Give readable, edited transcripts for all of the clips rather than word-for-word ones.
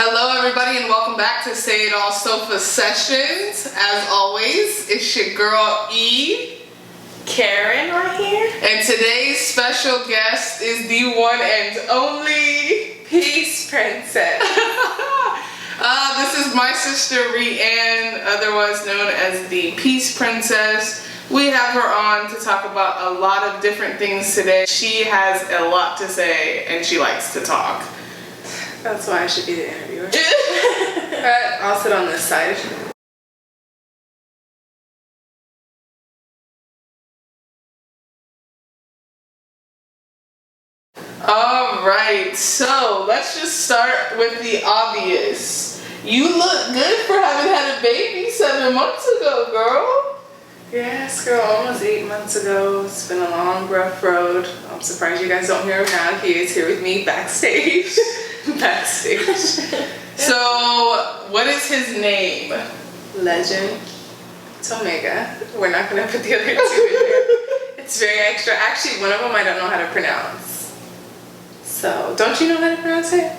Hello everybody and welcome back to Say It All Sofa Sessions. As always, it's your girl E. Karen right here. And today's special guest is the one and only Peace Princess. This is my sister Reann, otherwise known as the Peace Princess. We have her on to talk about a lot of different things today. She has a lot to say and she likes to talk. That's why I should be the interviewer. Alright, I'll sit on this side. Alright, so let's just start with the obvious. You look good for having had a baby 7 months ago, girl. Yes, girl, almost 8 months ago. It's been a long, rough road. I'm surprised you guys don't hear him now. He is here with me backstage. So, what is his name? Legend. It's Omega. We're not going to put the other two in there. It's very extra. Actually, one of them I don't know how to pronounce. So, don't you know how to pronounce it?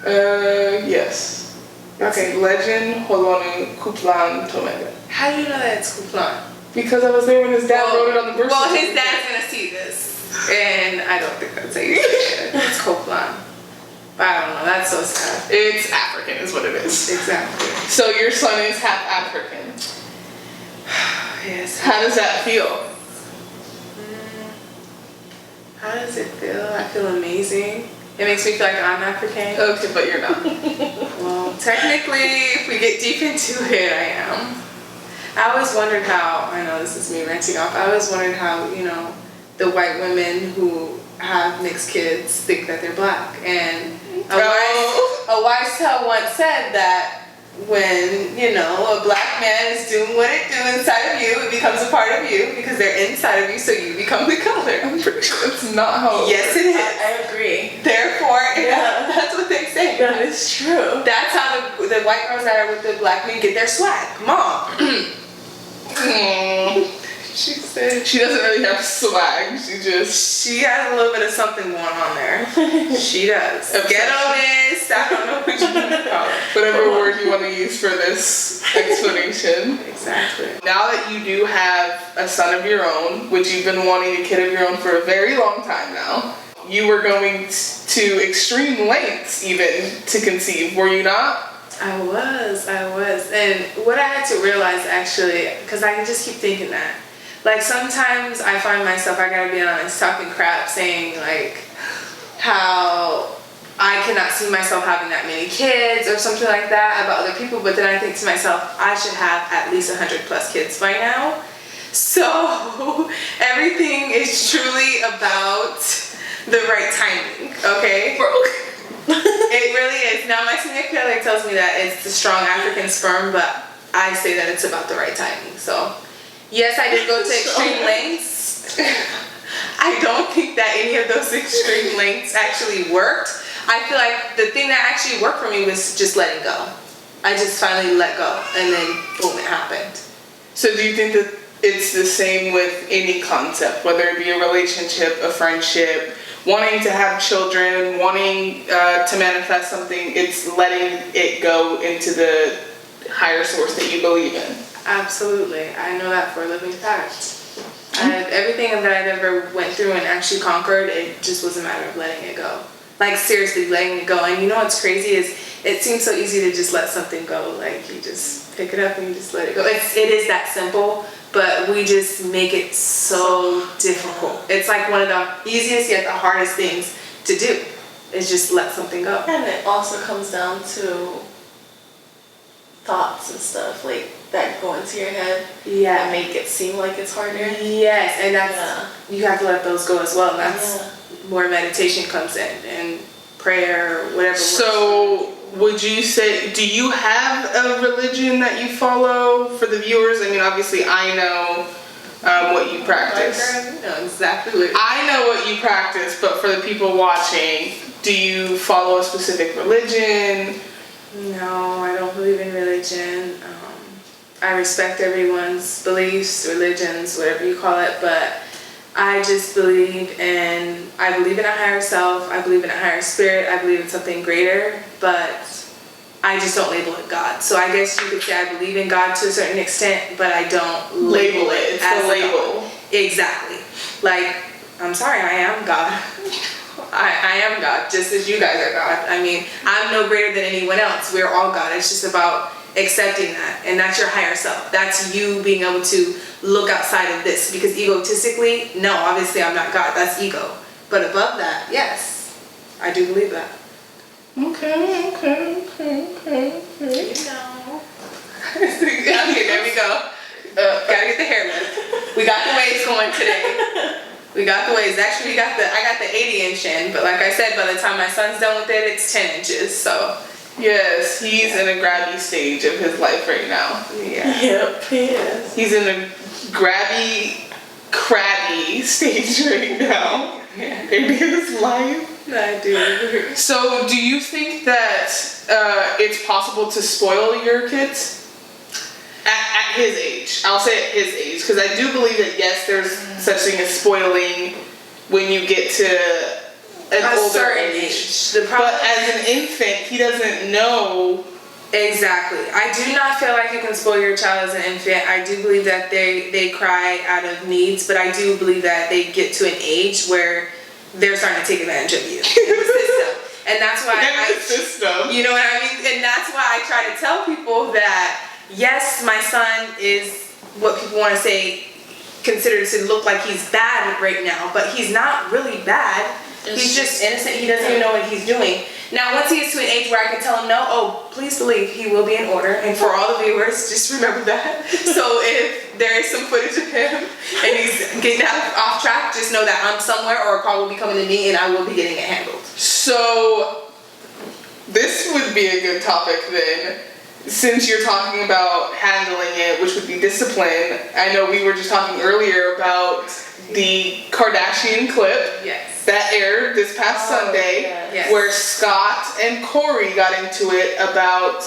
Yes. It's Okay. Legend Holonu Kuplan Tomega. How do you know that it's Kuplan? Because I was there when his dad wrote it on the birth Well, certificate. his dad's going to see this. And I don't think that's how you say it. It's Kuplan. But I don't know, that's so sad. It's African is what it is. Exactly. So your son is half African. Yes. How does that feel? How does it feel? I feel amazing. It makes me feel like I'm African. Okay, but you're not. Well, technically, if we get deep into it, I am. I always wondered how, I know this is me ranting off, I always wondered how, you know, the white women who have mixed kids think that they're black. And a wise tale once said that when, you know, a black man is doing what it do inside of you, it becomes a part of you because they're inside of you, so you become the color. I'm pretty sure that's not how it Yes, it is. I agree. Therefore, that's what they say. That is true. That's how the white girls that are with the black men get their swag. Mom. She said she doesn't really have swag. She has a little bit of something going on there. She does. Ghetto-ness. I don't know what you want to call it. Whatever word you want to use for this explanation. Exactly. Now that you do have a son of your own, which you've been wanting a kid of your own for a very long time now, you were going to extreme lengths even to conceive, were you not? I was. And what I had to realize actually, because I can just keep thinking that, like sometimes I find myself, I gotta be honest, talking crap, saying like how I cannot see myself having that many kids or something like that about other people, but then I think to myself, I should have at least 100 plus kids by now. So everything is truly about the right timing, okay? It really is. Now my significant other tells me that it's the strong African sperm, but I say that it's about the right timing. So yes, I did go to extreme lengths. I don't think that any of those extreme lengths actually worked. I feel like the thing that actually worked for me was just letting go. I just finally let go, and then boom, it happened. So do you think that it's the same with any concept, whether it be a relationship, a friendship, wanting to have children, wanting to manifest something, it's letting it go into the higher source that you believe in? Absolutely. I know that for a living fact. Everything that I've ever went through and actually conquered, it just was a matter of letting it go. Like seriously letting it go. And you know what's crazy is it seems so easy to just let something go. Like you just pick it up and you just let it go. It is that simple, but we just make it so difficult. It's like one of the easiest yet the hardest things to do is just let something go. And it also comes down to thoughts and stuff like that go into your head. Yeah. And make it seem like it's harder. Yes, and that's you have to let those go as well. And that's where meditation comes in and prayer or whatever. So would you say, do you have a religion that you follow for the viewers? I mean, obviously I know what you practice. You know exactly what I know what you practice, but for the people watching, do you follow a specific religion? No, I don't believe in religion. I respect everyone's beliefs, religions, whatever you call it, but I just believe in a higher self, I believe in a higher spirit, I believe in something greater, but I just don't label it God. So I guess you could say I believe in God to a certain extent, but I don't label it. It's as a label. God. Exactly. Like, I'm sorry, I am God. I am God, just as you guys are God. I mean, I'm no greater than anyone else. We're all God. It's just about accepting that. And that's your higher self. That's you being able to look outside of this. Because egotistically, no, obviously I'm not God. That's ego. But above that, yes, I do believe that. Okay. You know. Okay, there we go. Gotta get the hair lift. We got the waves going today. We got the waves. Actually, I got the 80-inch in, but like I said, by the time my son's done with it, it's 10 inches. So yes, he's in a grabby stage of his life right now. yeah. Yep, he is. He's in a grabby, crabby stage right now in his life. I do. So, do you think that it's possible to spoil your kids at his age? I'll say at his age, because I do believe that yes, there's such thing as spoiling when you get to an older age. But as an infant, he doesn't know. Exactly. I do not feel like you can spoil your child as an infant. I do believe that they cry out of needs, but I do believe that they get to an age where they're starting to take advantage of you in the system. And that's why you know what I mean? And that's why I try to tell people that yes, my son is what people want to say considered to look like he's bad right now, but he's not really bad. He's just innocent. He doesn't even know what he's doing. Now, once he gets to an age where I can tell him no, oh, please believe he will be in order. And for all the viewers, just remember that. So if there is some footage of him and he's getting off track, just know that I'm somewhere or a call will be coming to me and I will be getting it handled. So this would be a good topic then. Since you're talking about handling it, which would be discipline, I know we were just talking earlier about the Kardashian clip that aired this past Sunday, where Scott and Corey got into it about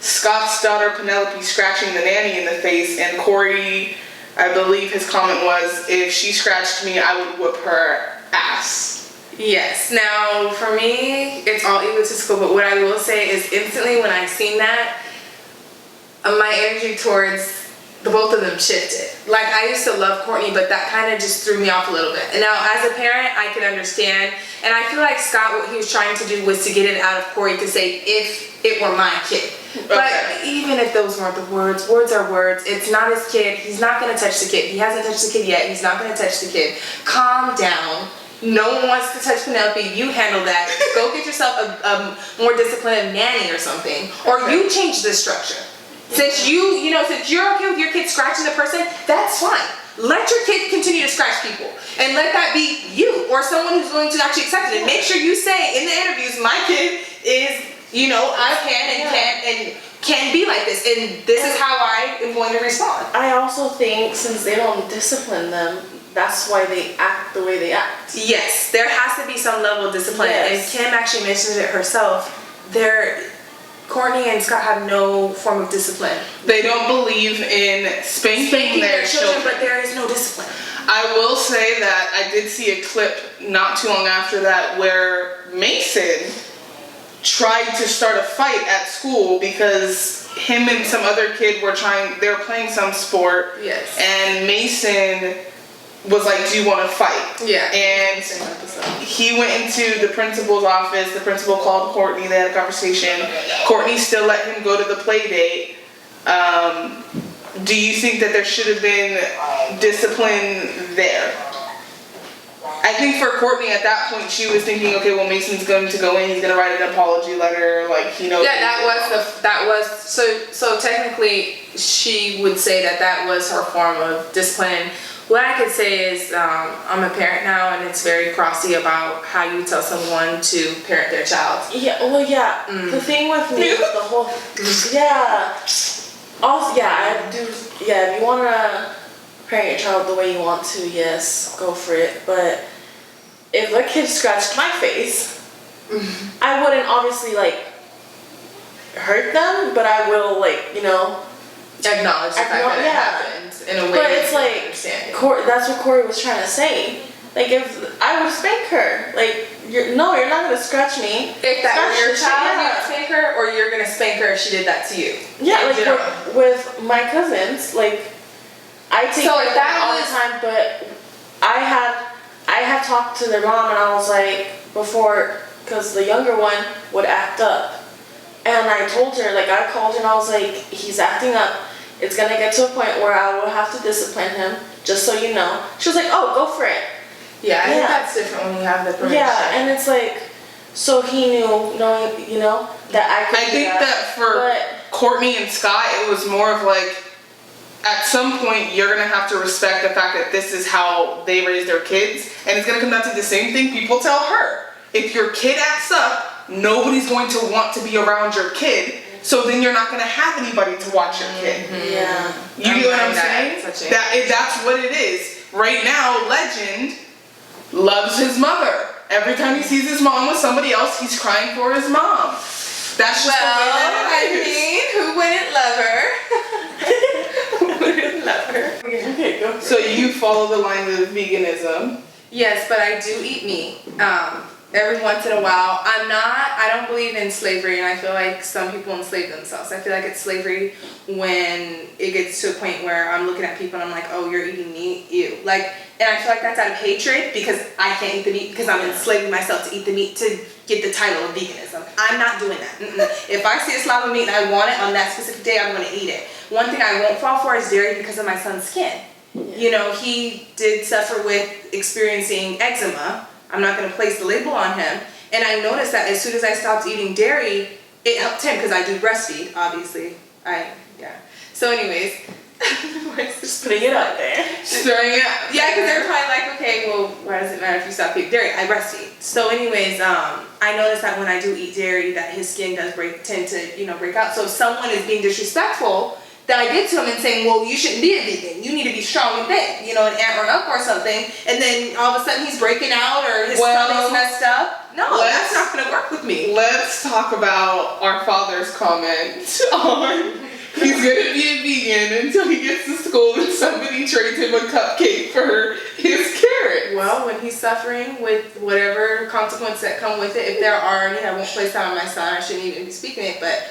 Scott's daughter Penelope scratching the nanny in the face, and Corey, I believe his comment was, if she scratched me, I would whip her ass. Yes. Now, for me, it's all egotistical, but what I will say is instantly when I seen that, my energy towards the both of them shifted. Like, I used to love Courtney, but that kind of just threw me off a little bit. And now, as a parent, I can understand. And I feel like Scott, what he was trying to do was to get it out of Corey to say, if it were my kid. Okay. But even if those weren't the words, words are words. It's not his kid. He's not going to touch the kid. He hasn't touched the kid yet. He's not going to touch the kid. Calm down. No one wants to touch Penelope. You handle that. Go get yourself a more disciplined nanny or something. Or you change the structure. Since since you're okay with your kid scratching the person, that's fine. Let your kid continue to scratch people. And let that be you or someone who's willing to actually accept it. And make sure you say in the interviews, my kid is, out of hand and can be like this. And this is how I am going to respond. I also think since they don't discipline them, that's why they act the way they act. Yes, there has to be some level of discipline. Yes. And Kim actually mentioned it herself. Courtney and Scott have no form of discipline. They don't believe in spanking their children, but there is no discipline. I will say that I did see a clip not too long after that where Mason tried to start a fight at school because him and some other kid were playing some sport. Yes. And Mason was like, do you want to fight? Yeah. And he went into the principal's office. The principal called Courtney. They had a conversation. Courtney still let him go to the play date. Do you think that there should have been discipline there? I think for Courtney at that point, she was thinking, okay, well, Mason's going to go in. He's going to write an apology letter. Like, he knows. Yeah, so technically she would say that was her form of discipline. What I could say is I'm a parent now, and it's very crossy about how you tell someone to parent their child. Yeah, well, yeah. The thing with me, with the whole, Also, I do. Yeah, if you want to parent your child the way you want to, yes, go for it. But if a kid scratched my face, I wouldn't obviously hurt them, but I will acknowledge the fact that it happened in a way. But it's that's what Corey was trying to say. If I would spank her, you're not gonna scratch me. If that were your child, you would spank her, or you're spank her if she did that to you. Yeah, In like general. with my cousins, like I take So care if of them that all was- the time, but I had talked to their mom and I was like before, because the younger one would act up, and I told her, like I called her and I was like, he's acting up. It's gonna get to a point where I will have to discipline him, just so you know. She was like, oh, go for it. Yeah, I Yeah. think that's different when you have the permission. Yeah, and it's like, so he knew, knowing, you know, that I could I do think that for but, Courtney and Scott, it was more of like, at some point, you're gonna have to respect the fact that this is how they raise their kids, and it's gonna come down to the same thing people tell her. If your kid acts up, nobody's going to want to be around your kid, so then you're not gonna have anybody to watch your kid. yeah. You get what I'm that saying? That's what it is. Right now, Legend loves his mother. Every time he sees his mom with somebody else, he's crying for his mom. That's just the way that it is. who wouldn't love her? Who wouldn't love her? Okay, go for So it. you follow the lines of veganism. Yes, but I do eat meat. Every once in a while. I don't believe in slavery, and I feel like some people enslave themselves. I feel like it's slavery when it gets to a point where I'm looking at people and I'm like, oh, you're eating meat? Ew. Like, and I feel like that's out of hatred because I can't eat the meat because I'm enslaving myself to eat the meat to get the title of veganism. I'm not doing that. If I see a slab of meat and I want it on that specific day, I'm going to eat it. One thing I won't fall for is dairy because of my son's skin. Yeah. You know, he did suffer with experiencing eczema. I'm not going to place the label on him. And I noticed that as soon as I stopped eating dairy, it helped him because I do breastfeed, obviously. So anyways. Just putting it out there. Stirring it. Yeah, because they're probably like, okay, well, why does it matter if you stop eating dairy? I breastfeed. So anyways, I noticed that when I do eat dairy, that his skin does tend to, break out. So if someone is being disrespectful, that I get to him and saying, well, you shouldn't be a vegan. You need to be strong and big, an ant or an up or something. And then all of a sudden he's breaking out or his stomach's messed up. No, that's not going to work with me. Let's talk about our father's comment on he's gonna be a vegan until he gets to school and somebody trades him a cupcake for his carrot. Well, when he's suffering with whatever consequences that come with it, if there are any, I won't place that on my son. I shouldn't even be speaking it, but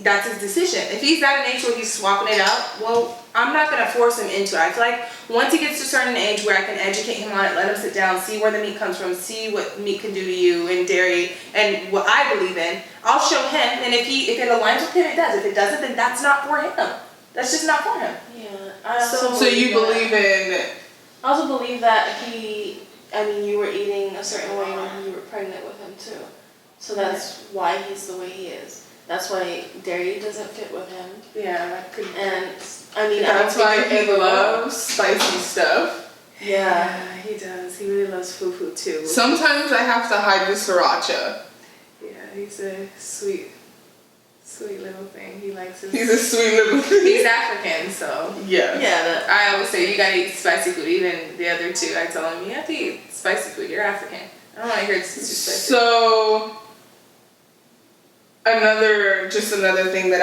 that's his decision. If he's at an age where he's swapping it out, well, I'm not going to force him into it. I feel like once he gets to a certain age where I can educate him on it, let him sit down, see where the meat comes from, see what meat can do to you and dairy and what I believe in, I'll show him. And if it aligns with him, it does. If it doesn't, then that's not for him. That's just not for him. Yeah. So you believe in... I also believe that you were eating a certain way when you were pregnant with him too. So that's why he's the way he is. That's why dairy doesn't fit with him. Yeah, that could. And That's why he loves spicy stuff. Yeah, he does. He really loves fufu too. Sometimes I have to hide the sriracha. Yeah, he's a sweet little thing. He likes his. He's a sweet little thing. He's African, so. Yeah. Yeah. I always say you gotta eat spicy food. Even the other two, I tell him you have to eat spicy food. You're African. I don't want to hear it's too spicy. So another thing that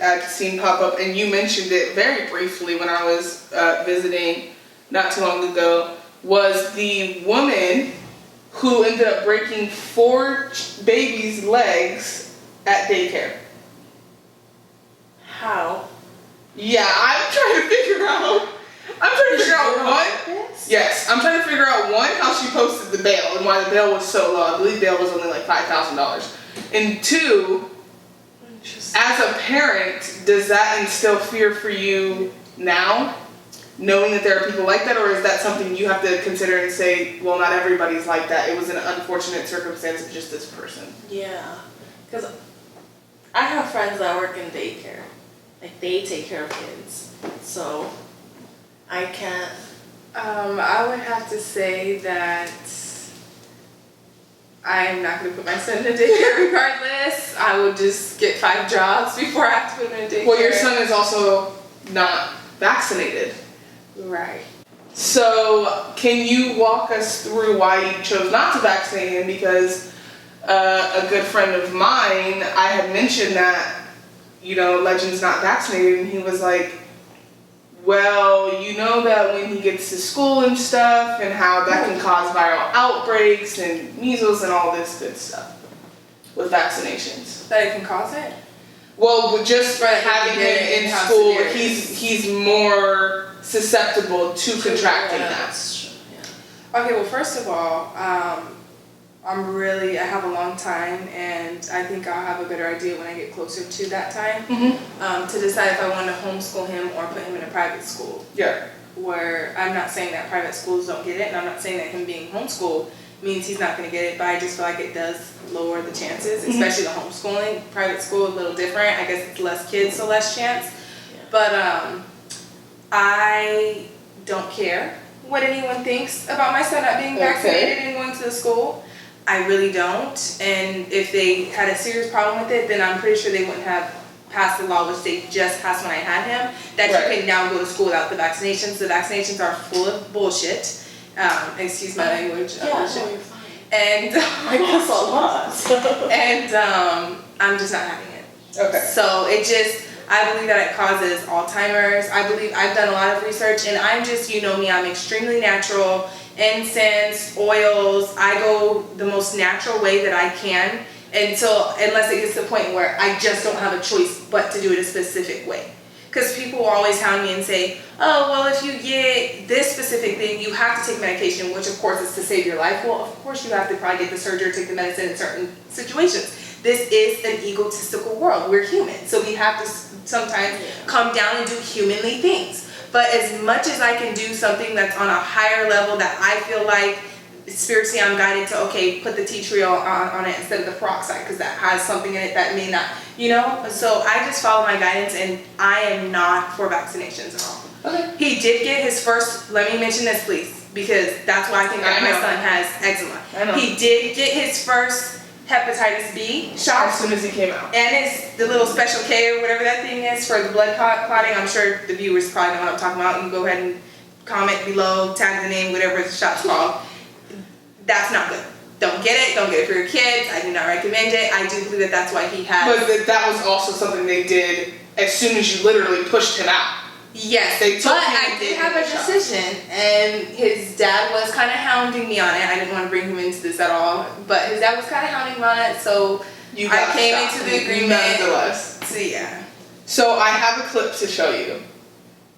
I'd seen pop up, and you mentioned it very briefly when I was visiting not too long ago, was the woman who ended up breaking 4 babies' legs at daycare. How? Yeah, I'm trying to figure out one. Yes, I'm trying to figure out one, how she posted the bail and why the bail was so low. I believe bail was only like $5,000. And 2, as a parent, does that instill fear for you now, knowing that there are people like that, or is that something you have to consider and say, well, not everybody's like that. It was an unfortunate circumstance of just this person. Yeah, because I have friends that work in daycare. Like, they take care of kids. So, I can't. I would have to say that I'm not going to put my son in a daycare regardless. I would just get 5 jobs before I have to put him in a daycare. Well, your son is also not vaccinated. Right. So, can you walk us through why you chose not to vaccinate him? Because a good friend of mine, I had mentioned that, Legend's not vaccinated, and he was like, well, you know that when he gets to school and stuff, and how that can cause viral outbreaks and measles and all this good stuff with vaccinations. That it can cause it? Well, just Right, having yeah, him in how school, severe it is. he's more susceptible to contracting that. That's true. Yeah. Okay, well, first of all, I have a long time, and I think I'll have a better idea when I get closer to that time to decide if I want to homeschool him or put him in a private school. Yeah. Where I'm not saying that private schools don't get it, and I'm not saying that him being homeschooled means he's not going to get it, but I just feel like it does lower the chances, especially the homeschooling. Private school, a little different. I guess it's less kids, so less chance. Yeah. But I don't care what anyone thinks about my son not being vaccinated and going to the school. I really don't. And if they had a serious problem with it, then I'm pretty sure they wouldn't have passed the law, which they just passed when I had him, that you can now go to school without the vaccinations. The vaccinations are full of bullshit. Excuse my language. Yeah, bullshit. no, you're fine. And I guess a lot. and I'm just not having it. Okay. So I believe that it causes Alzheimer's. I've done a lot of research, and I'm just, you know me, I'm extremely natural. Incense, oils, I go the most natural way that I can unless it gets to the point where I just don't have a choice but to do it a specific way. Because people will always hound me and say, oh, well, if you get this specific thing, you have to take medication, which of course is to save your life. Well, of course you have to probably get the surgery or take the medicine in certain situations. This is an egotistical world. We're human. So we have to sometimes come down and do humanly things. But as much as I can do something that's on a higher level that I feel like spiritually I'm guided to, okay, put the tea tree on it instead of the peroxide because that has something in it that may not, you know? So I just follow my guidance, and I am not for vaccinations at all. Okay. He did get his first, let me mention this please, because that's why I think that my son has eczema. I know. He did get his first hepatitis B shot. As soon as he came out. And it's the little special K or whatever that thing is for the blood clotting. I'm sure the viewers probably know what I'm talking about. You can go ahead and comment below, tag the name, whatever the shot's called. That's not good. Don't get it. Don't get it for your kids. I do not recommend it. I do believe that that's why he has. But that was also something they did as soon as you literally pushed him out. Yes, They took but him I and did gave have him a the shot. decision, and his dad was kind of hounding me on it. I didn't want to bring him into this at all, but his dad was kind of hounding me on it, so You I got came shot. into the agreement. Nonetheless. So yeah. So I have a clip to show you.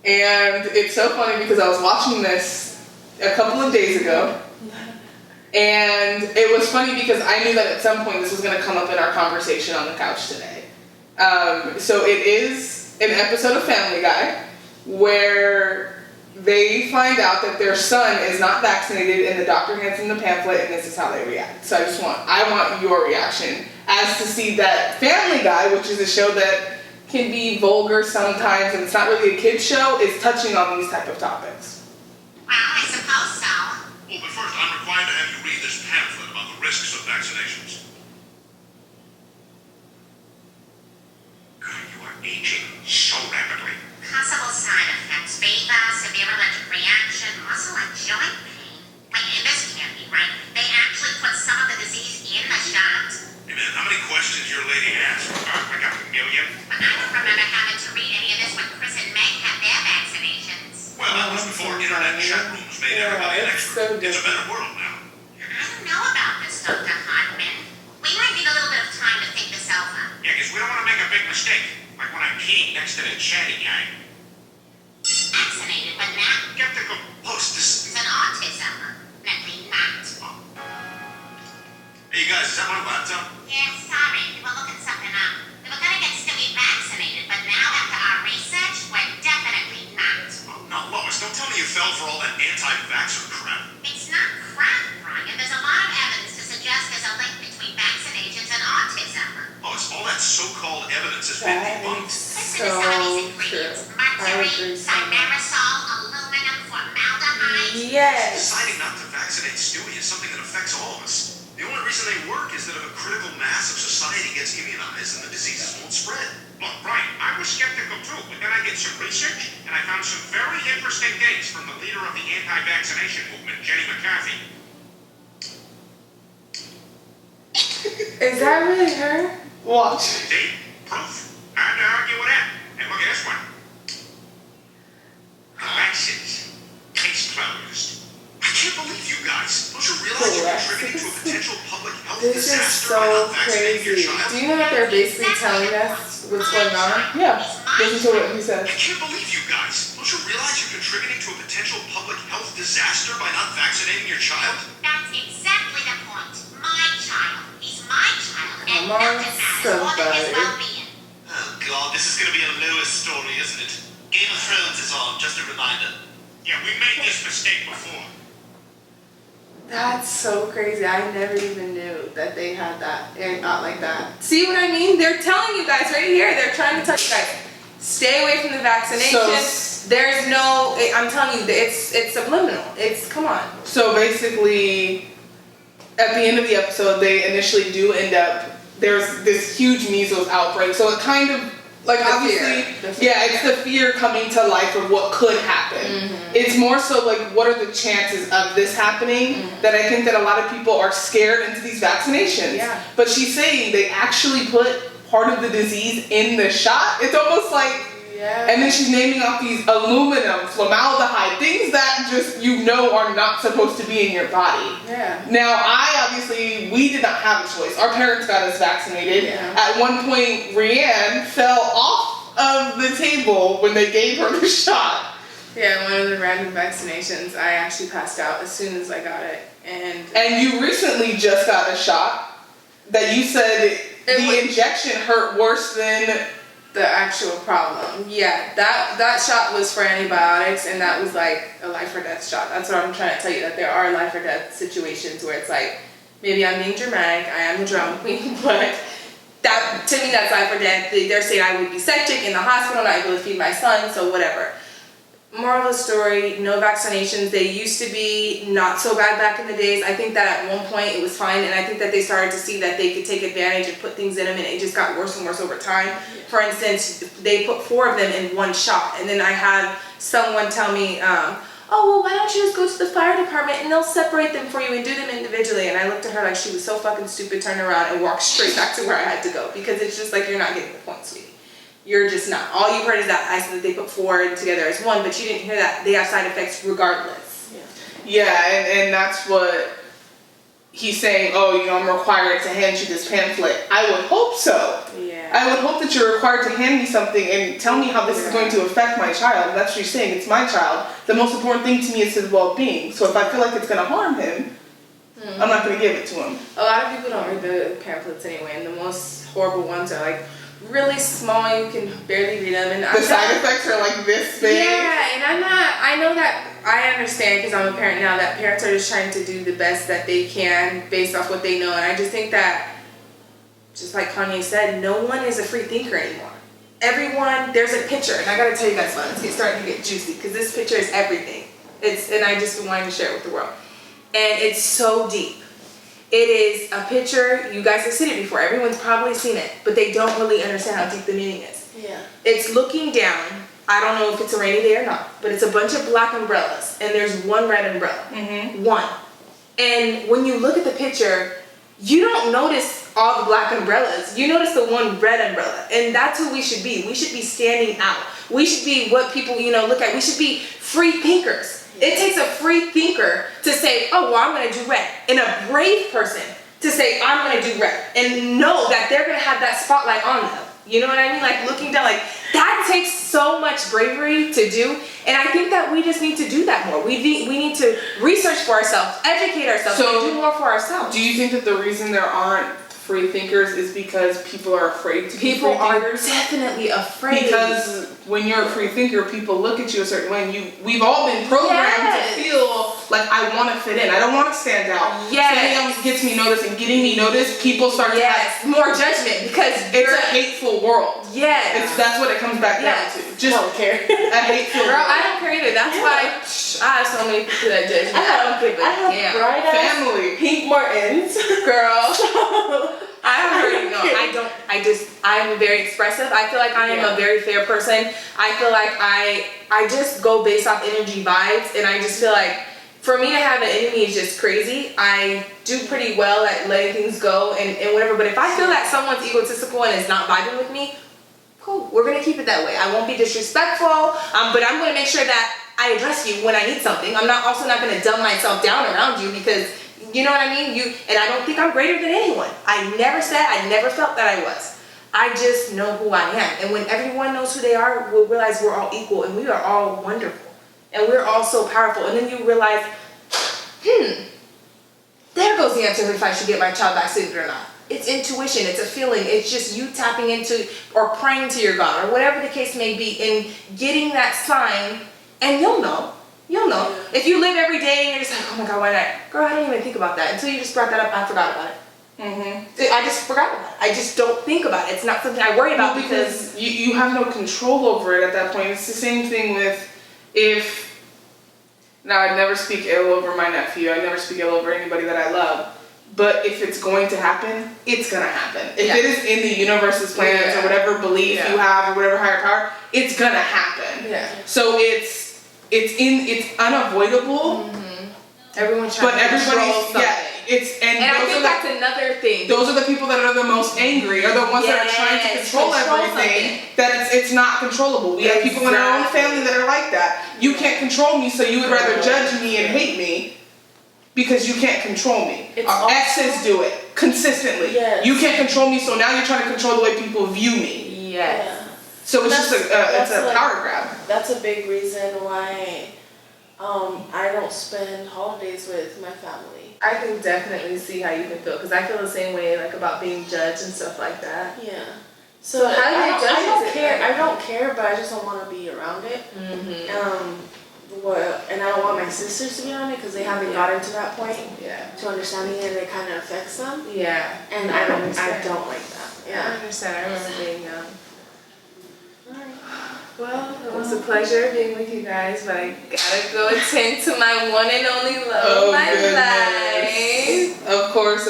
And it's so funny because I was watching this a couple of days ago. And it was funny because I knew that at some point this was going to come up in our conversation on the couch today. So it is an episode of Family Guy where they find out that their son is not vaccinated and the doctor hands them the pamphlet and this is how they react. So I want your reaction as to see that Family Guy, which is a show that can be vulgar sometimes and it's not really a kid's show, is touching on these type of topics. Well, I suppose so. Well, but first, I'm required to have you read this pamphlet about the risks of vaccinations. God, you are aging so rapidly. Possible side effects: fever, severe allergic reaction, muscle and joint pain. Wait, this can't be right. They actually put some of the disease in the shot? Hey man, how many questions your lady asked? I got a million. But I don't remember having to read any of this when Chris and Meg had their vaccinations. Well, that was before internet chat rooms made everybody an it's expert. so It's a better world now. I don't know about this, Dr. Hartman. We might need a little bit of time to think this over. Yeah, because we don't want to make a big mistake. Like when I'm peeing next to that chatty guy. Vaccinated, but not. Skeptical post this. It's an autism. Mentally not. Hey, you guys, is that my laptop? Yeah, sorry. We were looking something up. We were gonna get Stewie vaccinated, but now after our research, we're definitely not. Oh, no, Lois, don't tell me you fell for all that anti-vaxxer crap. It's not crap, Brian. There's a lot of evidence to suggest there's a link between vaccinations and autism. Lois, all that so-called evidence has been That debunked. is Listen so to some of these true. ingredients. I Mercury, agree so much. thimerosal, aluminum, formaldehyde. Yes. Deciding not to vaccinate Stewie is something that affects all of us. The only reason they work is that if a critical mass of society gets immunized, then the diseases won't spread. Look, Brian, I was skeptical too, but then I did some research, and I found some very interesting things from the leader of the anti-vaccination movement, Jenny McCarthy. Is that really her? Watch. See? Proof. Hard to argue with that. And look at this one. Vaccines. Case closed. I can't believe you guys. Don't you realize you're contributing to a potential public health This is disaster by so not vaccinating your crazy. child? Do you know what they're basically telling us? what's going on? Yeah, listen to what he says. I can't believe you guys. Don't you realize you're contributing to a potential public health disaster by not vaccinating your child? That's exactly the point. My child. He's my child, and Come on, nothing matters more than his somebody. well-being. Oh god, this is gonna be a Lewis story, isn't it? Game of Thrones is on, just a reminder. Yeah, we made this mistake before. That's so crazy. I never even knew that they had that and not like that. See what I mean? They're telling you guys right here. They're trying to tell you guys, stay away from the vaccination. There's no. I'm telling you, it's subliminal. It's come on. So basically, at the end of the episode, they initially do end up. There's this huge measles outbreak. So it kind of like The obviously, fear. yeah, it's the fear coming to life of what could happen. Mm-hmm. It's more so like what are the chances of this happening that I think that a lot of people are scared into these vaccinations. Yeah. But she's saying they actually put part of the disease in the shot. It's almost like. Yeah. And then she's naming off these aluminum, formaldehyde, things that just are not supposed to be in your body. Yeah. Now, we did not have a choice. Our parents got us vaccinated. Yeah. At one point, Reann fell off of the table when they gave her the shot. Yeah, one of the random vaccinations, I actually passed out as soon as I got it. And you recently just got a shot that you said the injection hurt worse than... the actual problem. Yeah, that shot was for antibiotics, and that was like a life or death shot. That's what I'm trying to tell you, that there are life or death situations where it's like, maybe I'm being dramatic, I am the drama queen, but that to me that's life or death. They're saying I would be septic in the hospital, not able to feed my son, so whatever. Moral of the story, no vaccinations. They used to be not so bad back in the days. I think that at one point it was fine, and I think that they started to see that they could take advantage and put things in them, and it just got worse and worse over time. For instance, they put 4 of them in one shot, and then I had someone tell me, oh, well, why don't you just go to the fire department and they'll separate them for you and do them individually. And I looked at her like she was so fucking stupid, turned around and walked straight back to where I had to go, because it's just like, you're not getting the point, sweetie. You're just not. All you heard is that I said that they put 4 together as one, but you didn't hear that they have side effects regardless. Yeah, and that's what he's saying, I'm required to hand you this pamphlet. I would hope so. Yeah. I would hope that you're required to hand me something and tell me how this is going to affect my child. That's what you're saying. It's my child. The most important thing to me is his well-being. So if I feel like it's going to harm him, I'm not going to give it to him. A lot of people don't read the pamphlets anyway, and the most horrible ones are like really small, you can barely read them. And the side effects are like this big. Yeah, and I know that, I understand because I'm a parent now, that parents are just trying to do the best that they can based off what they know. And I just think that, just like Kanye said, no one is a free thinker anymore. Everyone, there's a picture, and I gotta tell you guys something, it's starting to get juicy, because this picture is everything. And I just been wanting to share it with the world. And it's so deep. It is a picture, you guys have seen it before, everyone's probably seen it, but they don't really understand how deep the meaning is. Yeah. It's looking down, I don't know if it's a rainy day or not, but it's a bunch of black umbrellas, and there's one red umbrella. Mm-hmm. One. And when you look at the picture, you don't notice all the black umbrellas, you notice the one red umbrella, and that's who we should be. We should be standing out. We should be what people, look at. We should be free thinkers. It takes a free thinker to say, oh, well, I'm going to do red. And a brave person to say, I'm going to do red. And know that they're going to have that spotlight on them. You know what I mean? Like looking down, like that takes so much bravery to do. And I think that we just need to do that more. We need to research for ourselves, educate ourselves, and do more for ourselves. Do you think that the reason there aren't free thinkers is because people are afraid to be People free are thinkers? definitely afraid. Because when you're a free thinker, people look at you a certain way, and we've all been programmed Yes. to feel like I want to fit in. I don't want to stand out. Yes. Standing out gets me noticed, and getting me noticed, people start to have. More judgment because It's a hateful world. Yes. That's what it comes back Yes. down to. Just don't care. a hateful Girl, world. I don't care either. That's why I have so many people that judge me. I don't give a I have damn. bright ass Family. pink Martins. Girl. I already know. I'm very expressive. I feel like I am a very fair person. I feel like I just go based off energy vibes, and I just feel like for me to have an enemy is just crazy. I do pretty well at letting things go and whatever, but if I feel that someone's egotistical and is not vibing with me, cool, we're gonna keep it that way. I won't be disrespectful, but I'm gonna make sure that I address you when I need something. I'm also not gonna dumb myself down around you, because you know what I mean? And I don't think I'm greater than anyone. I never said, I never felt that I was. I just know who I am. And when everyone knows who they are, we'll realize we're all equal and we are all wonderful. And we're all so powerful. And then you realize, there goes the answer if I should get my child vaccinated or not. It's intuition, it's a feeling, it's just you tapping into or praying to your God or whatever the case may be and getting that sign, and you'll know. You'll know. Yeah. If you live every day and you're just like, oh my God, why not? Girl, I didn't even think about that. Until you just brought that up, I forgot about it. I just forgot about it. I just don't think about it. It's not something I worry about because you have no control over it at that point. It's the same thing with now I'd never speak ill over my nephew. I never speak ill over anybody that I love. But if it's going to happen, it's gonna happen. If it is in the universe's plans or whatever belief you have or whatever higher power, it's gonna happen. Yeah. So it's unavoidable. Everyone's trying to control something. And I think that's another thing. Those are the people that are the most angry, are the ones that are trying to control everything. That it's not controllable. We have people in our own family that are like that. You can't control me, so you would rather judge me and hate me because you can't control me. Our exes do it consistently. Yes. You can't control me, so now you're trying to control the way people view me. Yes. Yeah. So it's just it's a power grab. That's a big reason why I don't spend holidays with my family. I can definitely see how you can feel because I feel the same way, like about being judged and stuff like that. Yeah. So how do you judge? I don't care. I don't care, but I just don't want to be around it. And I don't want my sisters to be around it because they haven't gotten to that point to understanding it, and it kind of affects them. Yeah. And I don't like that. Yeah, I understand. I remember being young. Well, it was a pleasure being with you guys, but I gotta go attend to my one and only love of my life. Of course.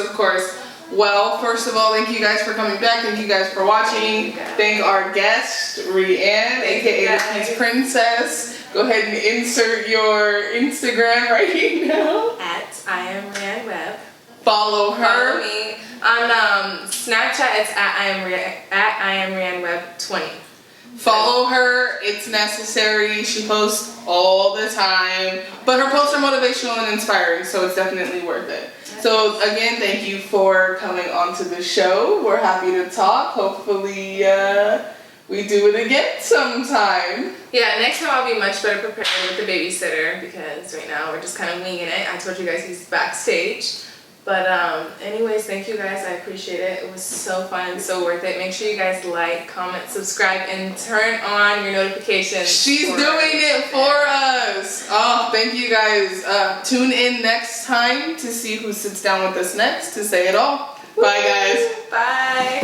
Well, first of all, thank you guys for coming back. Thank you guys for watching. Thank our guest, Reann, aka the Peace Princess. Go ahead and insert your Instagram right now. At I am Reann Webb. Follow her. Follow me on Snapchat. It's at I am Reann Webb 20. Follow her, it's necessary. She posts all the time, but her posts are motivational and inspiring, so it's definitely worth it. So again, thank you for coming onto the show. We're happy to talk. Hopefully we do it again sometime. Yeah, next time I'll be much better prepared with the babysitter because right now we're just kind of winging it. I told you guys he's backstage. But anyways, thank you guys. I appreciate it. It was so fun and so worth it. Make sure you guys like, comment, subscribe, and turn on your notifications. She's doing it for us. Oh, thank you guys. Tune in next time to see who sits down with us next to say it all. Bye, guys. Bye.